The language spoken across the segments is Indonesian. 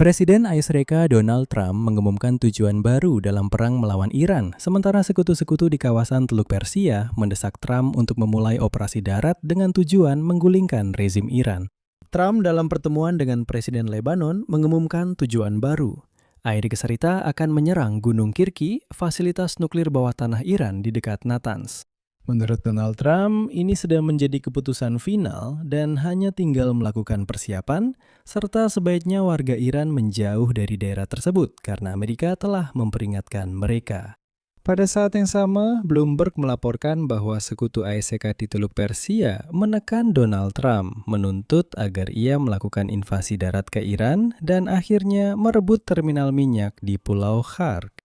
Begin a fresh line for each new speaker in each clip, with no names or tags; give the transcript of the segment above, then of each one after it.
Presiden AS Donald Trump mengumumkan tujuan baru dalam perang melawan Iran, sementara sekutu-sekutu di kawasan Teluk Persia mendesak Trump untuk memulai operasi darat dengan tujuan menggulingkan rezim Iran. Trump dalam pertemuan dengan Presiden Lebanon mengumumkan tujuan baru. Air Keserita akan menyerang Gunung Kirki, fasilitas nuklir bawah tanah Iran di dekat Natanz. Menurut Donald Trump, ini sedang menjadi keputusan final dan hanya tinggal melakukan persiapan, serta sebaiknya warga Iran menjauh dari daerah tersebut karena Amerika telah memperingatkan mereka. Pada saat yang sama, Bloomberg melaporkan bahwa sekutu AS di Teluk Persia menekan Donald Trump, menuntut agar ia melakukan invasi darat ke Iran dan akhirnya merebut terminal minyak di Pulau Khark.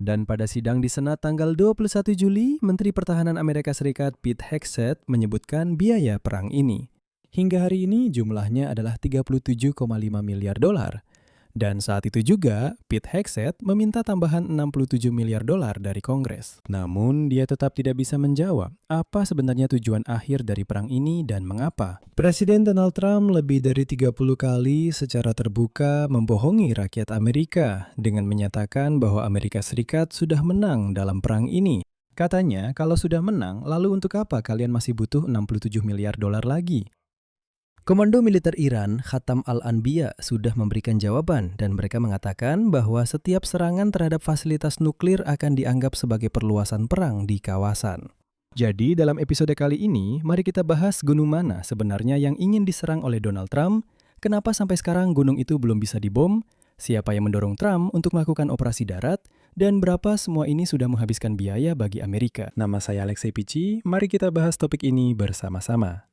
Dan pada sidang di Senat tanggal 21 Juli, Menteri Pertahanan Amerika Serikat Pete Hegseth menyebutkan biaya perang ini. Hingga hari ini jumlahnya adalah 37,5 miliar dolar. Dan saat itu juga, Pete Hegseth meminta tambahan 67 miliar dolar dari Kongres. Namun, dia tetap tidak bisa menjawab apa sebenarnya tujuan akhir dari perang ini dan mengapa. Presiden Donald Trump lebih dari 30 kali secara terbuka membohongi rakyat Amerika dengan menyatakan bahwa Amerika Serikat sudah menang dalam perang ini. Katanya, kalau sudah menang, lalu untuk apa kalian masih butuh 67 miliar dolar lagi? Komando militer Iran, Khatam Al-Anbiya, sudah memberikan jawaban dan mereka mengatakan bahwa setiap serangan terhadap fasilitas nuklir akan dianggap sebagai perluasan perang di kawasan. Jadi dalam episode kali ini, mari kita bahas gunung mana sebenarnya yang ingin diserang oleh Donald Trump, kenapa sampai sekarang gunung itu belum bisa dibom, siapa yang mendorong Trump untuk melakukan operasi darat, dan berapa semua ini sudah menghabiskan biaya bagi Amerika. Nama saya Alexei Pichi, mari kita bahas topik ini bersama-sama.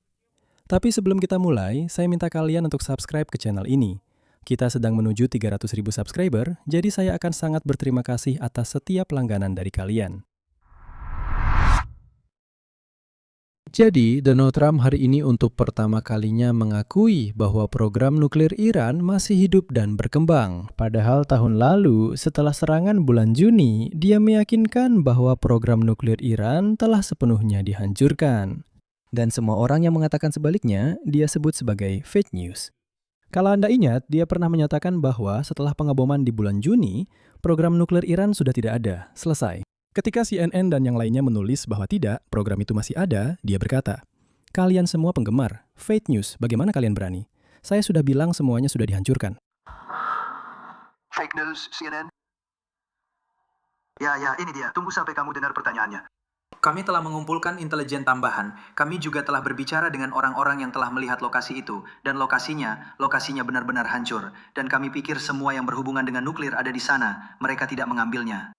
Tapi sebelum kita mulai, saya minta kalian untuk subscribe ke channel ini. Kita sedang menuju 300.000 subscriber, jadi saya akan sangat berterima kasih atas setiap langganan dari kalian. Jadi, Donald Trump hari ini untuk pertama kalinya mengakui bahwa program nuklir Iran masih hidup dan berkembang. Padahal tahun lalu, setelah serangan bulan Juni, dia meyakinkan bahwa program nuklir Iran telah sepenuhnya dihancurkan. Dan semua orang yang mengatakan sebaliknya, dia sebut sebagai fake news. Kalau Anda ingat, dia pernah menyatakan bahwa setelah pengeboman di bulan Juni, program nuklir Iran sudah tidak ada, selesai. Ketika CNN dan yang lainnya menulis bahwa tidak, program itu masih ada, dia berkata, "Kalian semua penggemar, fake news, bagaimana kalian berani? Saya sudah bilang semuanya sudah dihancurkan."
Fake news, CNN. Ya, ini dia. Tunggu sampai kamu dengar pertanyaannya. Kami telah mengumpulkan intelijen tambahan. Kami juga telah berbicara dengan orang-orang yang telah melihat lokasi itu. Dan lokasinya benar-benar hancur. Dan kami pikir semua yang berhubungan dengan nuklir ada di sana. Mereka tidak mengambilnya.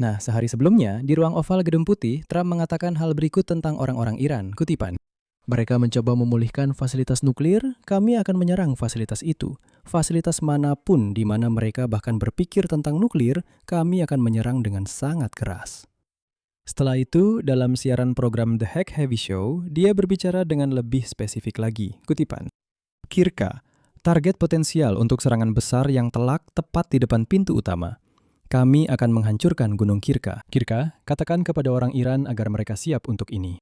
Nah, sehari sebelumnya, di ruang oval Gedung Putih, Trump mengatakan hal berikut tentang orang-orang Iran, kutipan. Mereka mencoba memulihkan fasilitas nuklir, kami akan menyerang fasilitas itu. Fasilitas manapun di mana mereka bahkan berpikir tentang nuklir, kami akan menyerang dengan sangat keras. Setelah itu, dalam siaran program The Hack Heavy Show, dia berbicara dengan lebih spesifik lagi, kutipan. Kirka, target potensial untuk serangan besar yang telak tepat di depan pintu utama. Kami akan menghancurkan Gunung Kirka. Kirka, katakan kepada orang Iran agar mereka siap untuk ini.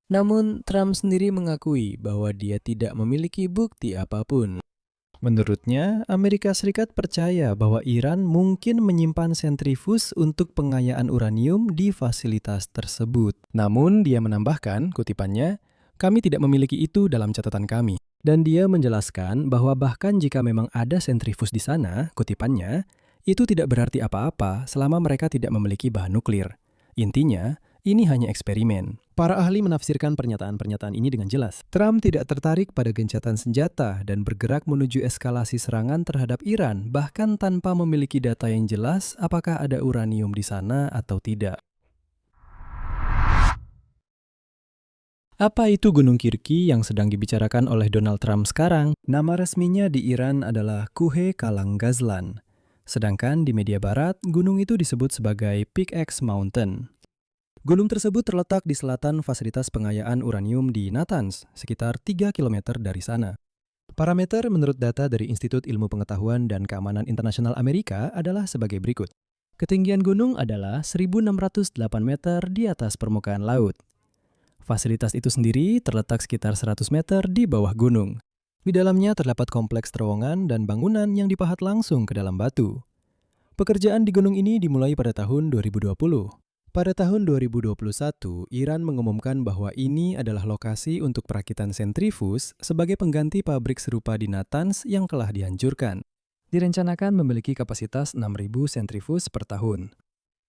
Namun, Trump sendiri mengakui bahwa dia tidak memiliki bukti apapun. Menurutnya, Amerika Serikat percaya bahwa Iran mungkin menyimpan sentrifus untuk pengayaan uranium di fasilitas tersebut. Namun, dia menambahkan, kutipannya, kami tidak memiliki itu dalam catatan kami. Dan dia menjelaskan bahwa bahkan jika memang ada sentrifus di sana, kutipannya, itu tidak berarti apa-apa selama mereka tidak memiliki bahan nuklir. Intinya, ini hanya eksperimen. Para ahli menafsirkan pernyataan-pernyataan ini dengan jelas. Trump tidak tertarik pada gencatan senjata dan bergerak menuju eskalasi serangan terhadap Iran, bahkan tanpa memiliki data yang jelas apakah ada uranium di sana atau tidak. Apa itu Gunung Kirki yang sedang dibicarakan oleh Donald Trump sekarang? Nama resminya di Iran adalah Kuhe Kalang Ghazlan. Sedangkan di media barat, gunung itu disebut sebagai Pickaxe Mountain. Gunung tersebut terletak di selatan fasilitas pengayaan uranium di Natanz, sekitar 3 km dari sana. Parameter menurut data dari Institut Ilmu Pengetahuan dan Keamanan Internasional Amerika adalah sebagai berikut. Ketinggian gunung adalah 1.608 meter di atas permukaan laut. Fasilitas itu sendiri terletak sekitar 100 meter di bawah gunung. Di dalamnya terdapat kompleks terowongan dan bangunan yang dipahat langsung ke dalam batu. Pekerjaan di gunung ini dimulai pada tahun 2020. Pada tahun 2021, Iran mengumumkan bahwa ini adalah lokasi untuk perakitan sentrifus sebagai pengganti pabrik serupa di Natanz yang telah dihancurkan. Direncanakan memiliki kapasitas 6.000 sentrifus per tahun.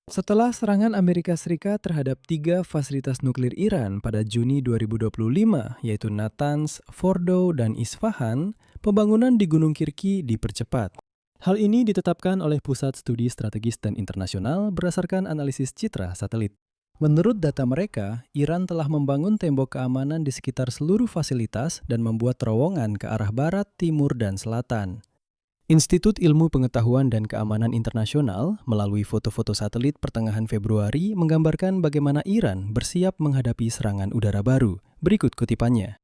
Setelah serangan Amerika Serikat terhadap 3 fasilitas nuklir Iran pada Juni 2025, yaitu Natanz, Fordow, dan Isfahan, pembangunan di Gunung Kirki dipercepat. Hal ini ditetapkan oleh Pusat Studi Strategis dan Internasional berdasarkan analisis citra satelit. Menurut data mereka, Iran telah membangun tembok keamanan di sekitar seluruh fasilitas dan membuat terowongan ke arah barat, timur, dan selatan. Institut Ilmu Pengetahuan dan Keamanan Internasional melalui foto-foto satelit pertengahan Februari menggambarkan bagaimana Iran bersiap menghadapi serangan udara baru. Berikut kutipannya.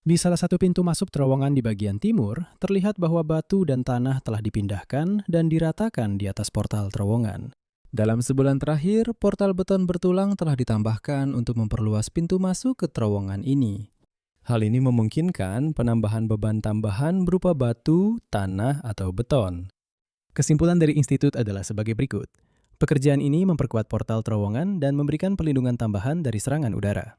Di salah satu pintu masuk terowongan di bagian timur, terlihat bahwa batu dan tanah telah dipindahkan dan diratakan di atas portal terowongan. Dalam sebulan terakhir, portal beton bertulang telah ditambahkan untuk memperluas pintu masuk ke terowongan ini. Hal ini memungkinkan penambahan beban tambahan berupa batu, tanah, atau beton. Kesimpulan dari institut adalah sebagai berikut. Pekerjaan ini memperkuat portal terowongan dan memberikan perlindungan tambahan dari serangan udara.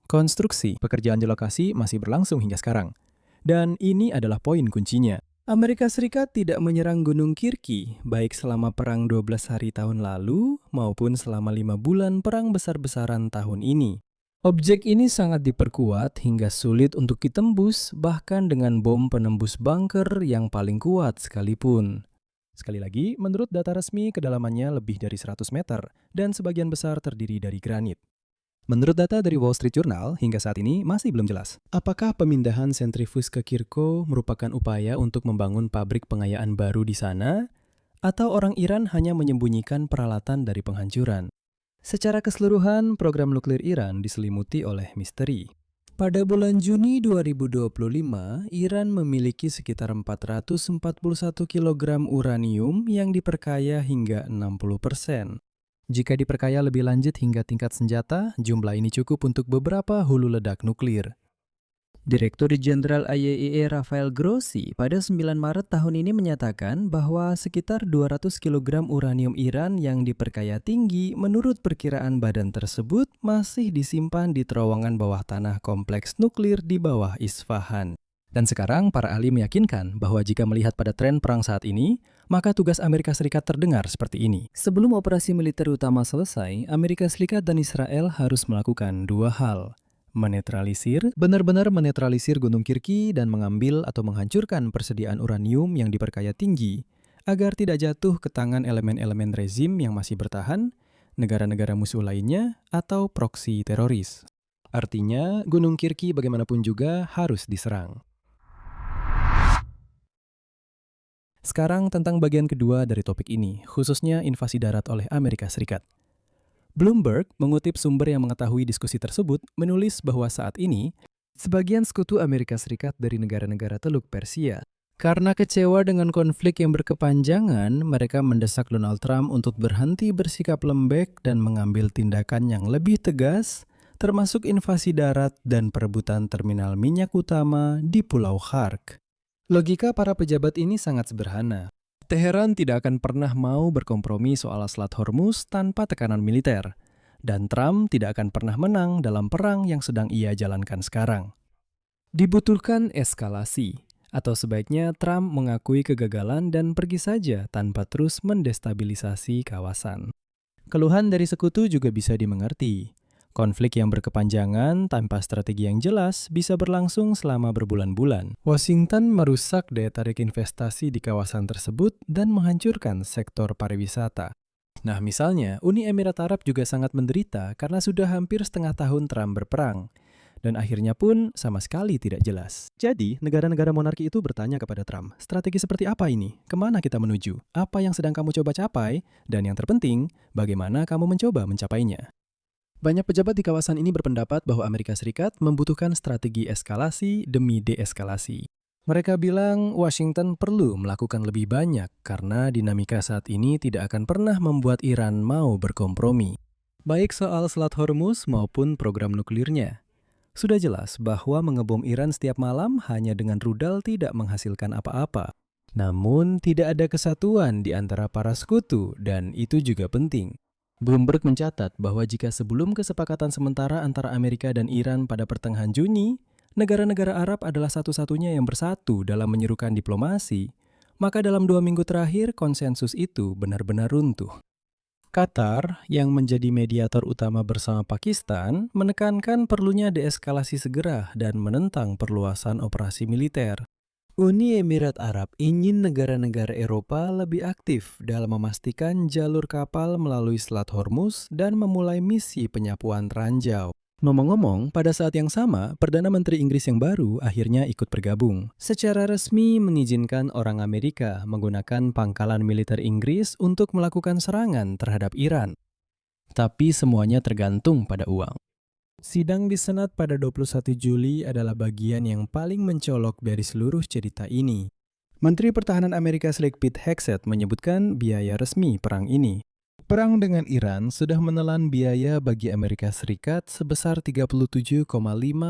Konstruksi pekerjaan di lokasi masih berlangsung hingga sekarang. Dan ini adalah poin kuncinya. Amerika Serikat tidak menyerang Gunung Kirki, baik selama perang 12 hari tahun lalu maupun selama 5 bulan perang besar-besaran tahun ini. Objek ini sangat diperkuat hingga sulit untuk ditembus, bahkan dengan bom penembus bunker yang paling kuat sekalipun. Sekali lagi, menurut data resmi, kedalamannya lebih dari 100 meter dan sebagian besar terdiri dari granit. Menurut data dari Wall Street Journal, hingga saat ini masih belum jelas apakah pemindahan sentrifus ke Kirko merupakan upaya untuk membangun pabrik pengayaan baru di sana, atau orang Iran hanya menyembunyikan peralatan dari penghancuran. Secara keseluruhan, program nuklir Iran diselimuti oleh misteri. Pada bulan Juni 2025, Iran memiliki sekitar 441 kg uranium yang diperkaya hingga 60%. Jika diperkaya lebih lanjut hingga tingkat senjata, jumlah ini cukup untuk beberapa hulu ledak nuklir. Direktur Jenderal IAEA Rafael Grossi pada 9 Maret tahun ini menyatakan bahwa sekitar 200 kg uranium Iran yang diperkaya tinggi menurut perkiraan badan tersebut masih disimpan di terowongan bawah tanah kompleks nuklir di bawah Isfahan. Dan sekarang para ahli meyakinkan bahwa jika melihat pada tren perang saat ini, maka tugas Amerika Serikat terdengar seperti ini. Sebelum operasi militer utama selesai, Amerika Serikat dan Israel harus melakukan 2 hal. Benar-benar menetralisir Gunung Kirki dan mengambil atau menghancurkan persediaan uranium yang diperkaya tinggi agar tidak jatuh ke tangan elemen-elemen rezim yang masih bertahan, negara-negara musuh lainnya, atau proksi teroris. Artinya, Gunung Kirki bagaimanapun juga harus diserang. Sekarang tentang bagian kedua dari topik ini, khususnya invasi darat oleh Amerika Serikat. Bloomberg mengutip sumber yang mengetahui diskusi tersebut menulis bahwa saat ini, sebagian sekutu Amerika Serikat dari negara-negara Teluk Persia. Karena kecewa dengan konflik yang berkepanjangan, mereka mendesak Donald Trump untuk berhenti bersikap lembek dan mengambil tindakan yang lebih tegas, termasuk invasi darat dan perebutan terminal minyak utama di Pulau Khark. Logika para pejabat ini sangat sederhana. Teheran tidak akan pernah mau berkompromi soal Selat Hormuz tanpa tekanan militer, dan Trump tidak akan pernah menang dalam perang yang sedang ia jalankan sekarang. Dibutuhkan eskalasi, atau sebaiknya Trump mengakui kegagalan dan pergi saja tanpa terus mendestabilisasi kawasan. Keluhan dari sekutu juga bisa dimengerti. Konflik yang berkepanjangan tanpa strategi yang jelas bisa berlangsung selama berbulan-bulan. Washington merusak daya tarik investasi di kawasan tersebut dan menghancurkan sektor pariwisata. Nah, misalnya, Uni Emirat Arab juga sangat menderita karena sudah hampir setengah tahun Trump berperang. Dan akhirnya pun sama sekali tidak jelas. Jadi, negara-negara monarki itu bertanya kepada Trump, strategi seperti apa ini? Kemana kita menuju? Apa yang sedang kamu coba capai? Dan yang terpenting, bagaimana kamu mencoba mencapainya? Banyak pejabat di kawasan ini berpendapat bahwa Amerika Serikat membutuhkan strategi eskalasi demi deeskalasi. Mereka bilang Washington perlu melakukan lebih banyak karena dinamika saat ini tidak akan pernah membuat Iran mau berkompromi. Baik soal Selat Hormuz maupun program nuklirnya. Sudah jelas bahwa mengebom Iran setiap malam hanya dengan rudal tidak menghasilkan apa-apa. Namun, tidak ada kesatuan di antara para sekutu, dan itu juga penting. Bloomberg mencatat bahwa jika sebelum kesepakatan sementara antara Amerika dan Iran pada pertengahan Juni, negara-negara Arab adalah satu-satunya yang bersatu dalam menyerukan diplomasi, maka dalam 2 minggu terakhir konsensus itu benar-benar runtuh. Qatar, yang menjadi mediator utama bersama Pakistan, menekankan perlunya deeskalasi segera dan menentang perluasan operasi militer. Uni Emirat Arab ingin negara-negara Eropa lebih aktif dalam memastikan jalur kapal melalui Selat Hormuz dan memulai misi penyapuan ranjau. Ngomong-ngomong, pada saat yang sama, Perdana Menteri Inggris yang baru akhirnya ikut bergabung. Secara resmi mengizinkan orang Amerika menggunakan pangkalan militer Inggris untuk melakukan serangan terhadap Iran. Tapi semuanya tergantung pada uang. Sidang di Senat pada 21 Juli adalah bagian yang paling mencolok dari seluruh cerita ini. Menteri Pertahanan Amerika Serikat Pete Hegseth menyebutkan biaya resmi perang ini. Perang dengan Iran sudah menelan biaya bagi Amerika Serikat sebesar 37,5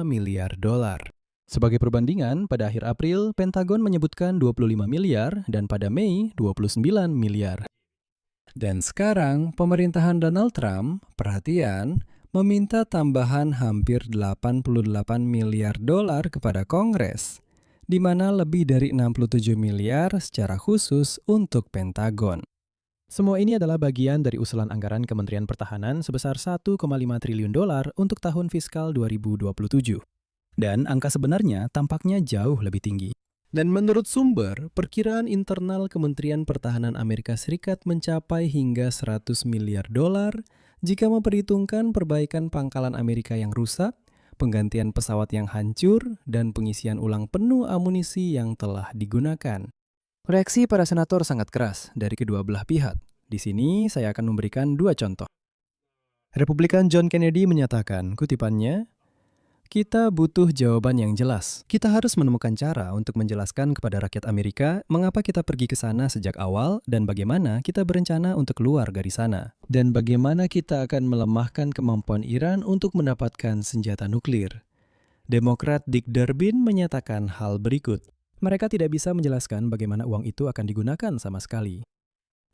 miliar dolar. Sebagai perbandingan, pada akhir April, Pentagon menyebutkan 25 miliar dan pada Mei 29 miliar. Dan sekarang, pemerintahan Donald Trump, perhatian, meminta tambahan hampir 88 miliar dolar kepada Kongres, di mana lebih dari 67 miliar secara khusus untuk Pentagon. Semua ini adalah bagian dari usulan anggaran Kementerian Pertahanan sebesar 1,5 triliun dolar untuk tahun fiskal 2027. Dan angka sebenarnya tampaknya jauh lebih tinggi. Dan menurut sumber, perkiraan internal Kementerian Pertahanan Amerika Serikat mencapai hingga 100 miliar dolar jika memperhitungkan perbaikan pangkalan Amerika yang rusak, penggantian pesawat yang hancur, dan pengisian ulang penuh amunisi yang telah digunakan. Reaksi para senator sangat keras dari kedua belah pihak. Di sini saya akan memberikan 2 contoh. Republikan John Kennedy menyatakan, kutipannya, "Kita butuh jawaban yang jelas. Kita harus menemukan cara untuk menjelaskan kepada rakyat Amerika mengapa kita pergi ke sana sejak awal dan bagaimana kita berencana untuk keluar dari sana. Dan bagaimana kita akan melemahkan kemampuan Iran untuk mendapatkan senjata nuklir." Demokrat Dick Durbin menyatakan hal berikut. Mereka tidak bisa menjelaskan bagaimana uang itu akan digunakan sama sekali.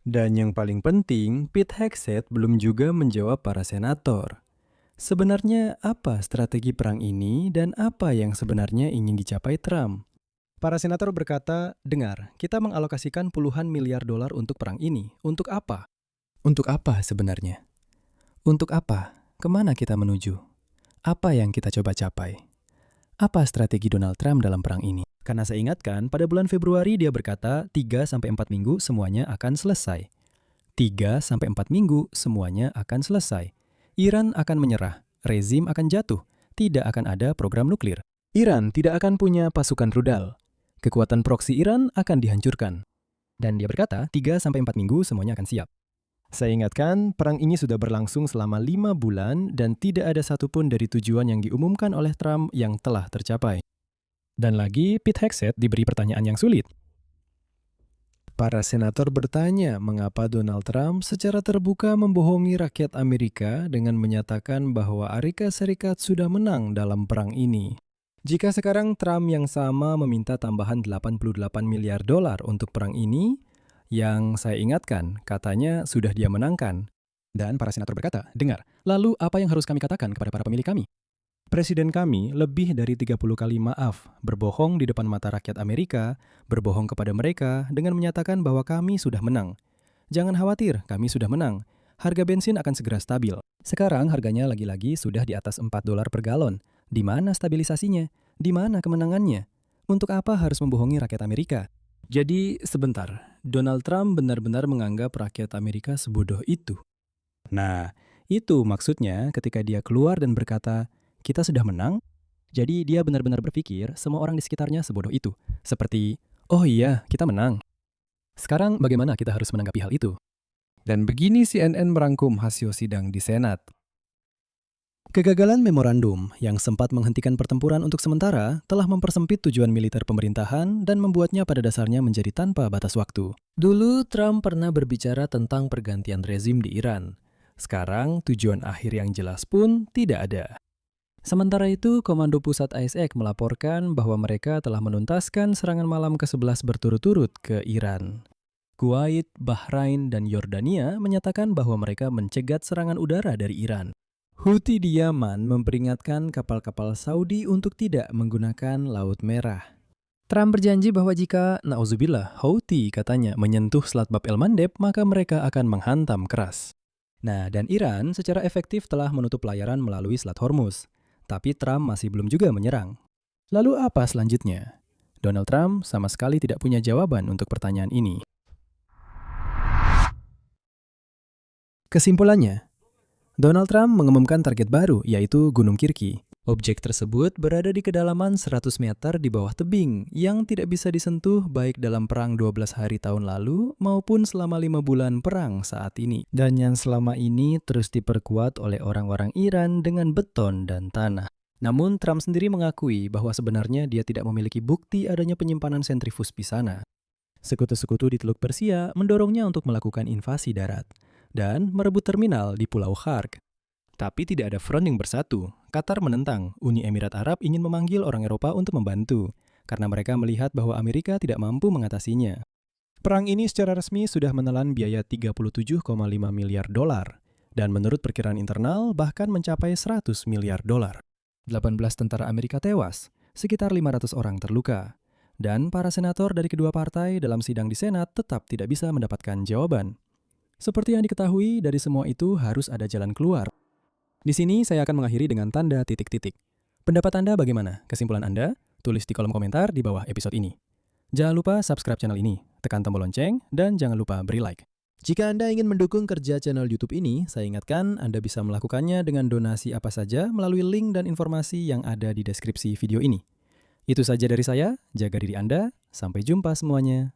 Dan yang paling penting, Pete Hegseth belum juga menjawab para senator. Sebenarnya apa strategi perang ini dan apa yang sebenarnya ingin dicapai Trump? Para senator berkata, dengar, kita mengalokasikan puluhan miliar dolar untuk perang ini. Untuk apa? Untuk apa sebenarnya? Untuk apa? Kemana kita menuju? Apa yang kita coba capai? Apa strategi Donald Trump dalam perang ini? Karena saya ingatkan, pada bulan Februari dia berkata 3-4 minggu semuanya akan selesai. 3-4 minggu semuanya akan selesai. Iran akan menyerah, rezim akan jatuh, tidak akan ada program nuklir. Iran tidak akan punya pasukan rudal. Kekuatan proksi Iran akan dihancurkan. Dan dia berkata 3-4 minggu semuanya akan siap. Saya ingatkan, perang ini sudah berlangsung selama 5 bulan dan tidak ada satupun dari tujuan yang diumumkan oleh Trump yang telah tercapai. Dan lagi, Pete Hegseth diberi pertanyaan yang sulit. Para senator bertanya mengapa Donald Trump secara terbuka membohongi rakyat Amerika dengan menyatakan bahwa Amerika Serikat sudah menang dalam perang ini. Jika sekarang Trump yang sama meminta tambahan 88 miliar dolar untuk perang ini, yang saya ingatkan, katanya sudah dia menangkan. Dan para senator berkata, dengar, lalu apa yang harus kami katakan kepada para pemilih kami? Presiden kami lebih dari 30 kali maaf, berbohong di depan mata rakyat Amerika, berbohong kepada mereka dengan menyatakan bahwa kami sudah menang. Jangan khawatir, kami sudah menang. Harga bensin akan segera stabil. Sekarang harganya lagi-lagi sudah di atas 4 dolar per galon. Di mana stabilisasinya? Di mana kemenangannya? Untuk apa harus membohongi rakyat Amerika? Jadi, sebentar. Donald Trump benar-benar menganggap rakyat Amerika sebodoh itu. Nah, itu maksudnya ketika dia keluar dan berkata, kita sudah menang, jadi dia benar-benar berpikir semua orang di sekitarnya sebodoh itu. Seperti, oh iya, kita menang. Sekarang bagaimana kita harus menanggapi hal itu? Dan begini CNN merangkum hasil sidang di Senat. Kegagalan memorandum yang sempat menghentikan pertempuran untuk sementara telah mempersempit tujuan militer pemerintahan dan membuatnya pada dasarnya menjadi tanpa batas waktu. Dulu Trump pernah berbicara tentang pergantian rezim di Iran. Sekarang tujuan akhir yang jelas pun tidak ada. Sementara itu, Komando Pusat ISAF melaporkan bahwa mereka telah menuntaskan serangan malam ke-11 berturut-turut ke Iran. Kuwait, Bahrain, dan Yordania menyatakan bahwa mereka mencegat serangan udara dari Iran. Houthi di Yaman memperingatkan kapal-kapal Saudi untuk tidak menggunakan Laut Merah. Trump berjanji bahwa jika, na'udzubillah, Houthi katanya menyentuh Selat Bab el-Mandeb, maka mereka akan menghantam keras. Nah, dan Iran secara efektif telah menutup pelayaran melalui Selat Hormuz. Tapi Trump masih belum juga menyerang. Lalu apa selanjutnya? Donald Trump sama sekali tidak punya jawaban untuk pertanyaan ini. Kesimpulannya, Donald Trump mengumumkan target baru, yaitu Gunung Kirky. Objek tersebut berada di kedalaman 100 meter di bawah tebing yang tidak bisa disentuh baik dalam perang 12 hari tahun lalu maupun selama 5 bulan perang saat ini. Dan yang selama ini terus diperkuat oleh orang-orang Iran dengan beton dan tanah. Namun Trump sendiri mengakui bahwa sebenarnya dia tidak memiliki bukti adanya penyimpanan sentrifus di sana. Sekutu-sekutu di Teluk Persia mendorongnya untuk melakukan invasi darat dan merebut terminal di Pulau Khark. Tapi tidak ada front yang bersatu. Qatar menentang, Uni Emirat Arab ingin memanggil orang Eropa untuk membantu, karena mereka melihat bahwa Amerika tidak mampu mengatasinya. Perang ini secara resmi sudah menelan biaya 37,5 miliar dolar, dan menurut perkiraan internal bahkan mencapai 100 miliar dolar. 18 tentara Amerika tewas, sekitar 500 orang terluka, dan para senator dari kedua partai dalam sidang di Senat tetap tidak bisa mendapatkan jawaban. Seperti yang diketahui, dari semua itu harus ada jalan keluar. Di sini saya akan mengakhiri dengan tanda titik-titik. Pendapat Anda bagaimana? Kesimpulan Anda? Tulis di kolom komentar di bawah episode ini. Jangan lupa subscribe channel ini, tekan tombol lonceng, dan jangan lupa beri like. Jika Anda ingin mendukung kerja channel YouTube ini, saya ingatkan Anda bisa melakukannya dengan donasi apa saja melalui link dan informasi yang ada di deskripsi video ini. Itu saja dari saya, jaga diri Anda, sampai jumpa semuanya.